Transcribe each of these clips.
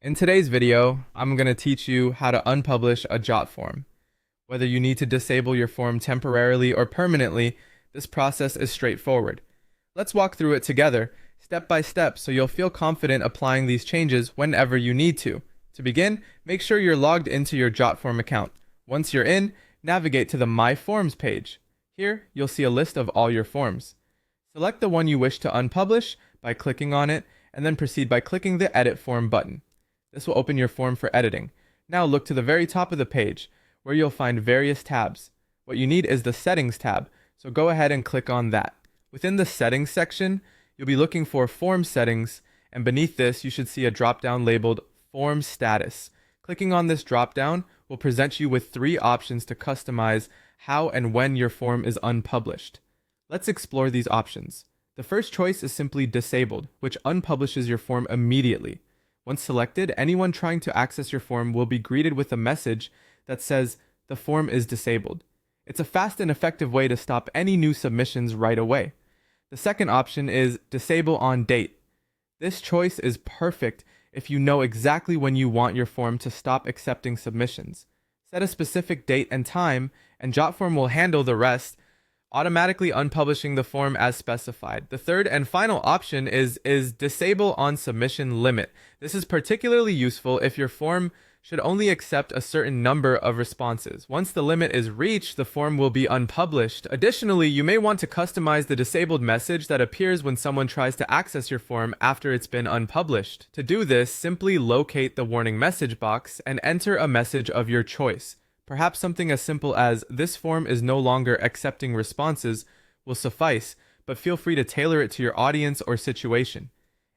In today's video, I'm going to teach you how to unpublish a Jotform. Whether you need to disable your form temporarily or permanently, this process is straightforward. Let's walk through it together, step by step, so you'll feel confident applying these changes whenever you need to. To begin, make sure you're logged into your Jotform account. Once you're in, navigate to the My Forms page. Here, you'll see a list of all your forms. Select the one you wish to unpublish by clicking on it, and then proceed by clicking the Edit Form button. This will open your form for editing. Now look to the very top of the page, where you'll find various tabs. What you need is the Settings tab, so go ahead and click on that. Within the Settings section, you'll be looking for Form Settings, and beneath this you should see a drop-down labeled Form Status. Clicking on this drop-down will present you with 3 options to customize how and when your form is unpublished. Let's explore these options. The first choice is simply Disabled, which unpublishes your form immediately. Once selected, anyone trying to access your form will be greeted with a message that says, "The form is disabled." It's a fast and effective way to stop any new submissions right away. The second option is Disable on Date. This choice is perfect if you know exactly when you want your form to stop accepting submissions. Set a specific date and time, and Jotform will handle the rest, automatically unpublishing the form as specified. The third and final option is Disable on Submission Limit. This is particularly useful if your form should only accept a certain number of responses. Once the limit is reached, the form will be unpublished. Additionally, you may want to customize the disabled message that appears when someone tries to access your form after it's been unpublished. To do this, simply locate the warning message box and enter a message of your choice. Perhaps something as simple as, "This form is no longer accepting responses," will suffice, but feel free to tailor it to your audience or situation.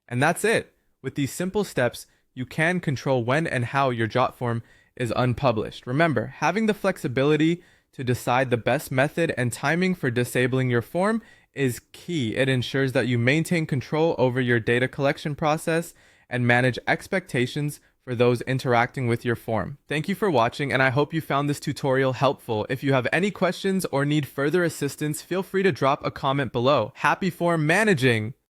And that's it. With these simple steps, you can control when and how your Jotform is unpublished. Remember, having the flexibility to decide the best method and timing for disabling your form is key. It ensures that you maintain control over your data collection process and manage expectations for those interacting with your form. Thank you for watching, and I hope you found this tutorial helpful. If you have any questions or need further assistance, feel free to drop a comment below. Happy form managing!